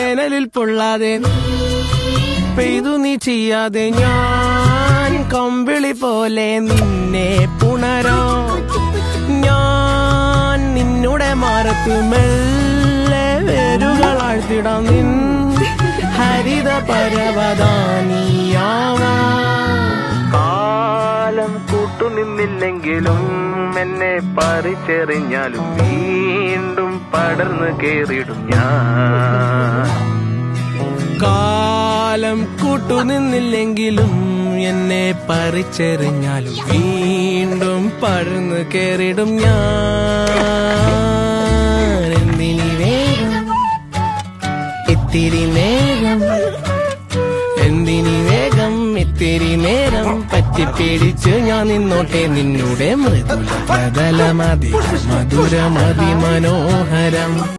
വേനലിൽ പൊള്ളാതെ പെയ്തു നീ ചെയ്യാതെ ഞാൻ കമ്പിളി പോലെ നിന്നെ പുണരോ ഞാൻ നിന്നുടെ മാറത്ത് മെല്ലെ വേരുകളാഴ്ത്തിടാം നിൻ ഹരിത പരവതാനിയാവാ കാലം കൂട്ടുനിന്നില്ലെങ്കിലും എന്നെ പറിച്ചെറിഞ്ഞാലും വീണ്ടും പടർന്നു കേറിടും ഞാൻ കാലം കൂട്ടുനിന്നില്ലെങ്കിലും എന്നെ പറിച്ചെറിഞ്ഞാലും വീണ്ടും പടർന്നു കേറിടും ഞാൻ എന്തിനി വേഗം ഇത്തിരി നേരം എന്തിനി വേഗം ഇത്തിരി നേരം പറ്റിപ്പിടിച്ച് ഞാൻ നിന്നോട്ടെ നിന്നുടെ മൃദുല ബദലമതി മധുരമതി മനോഹരം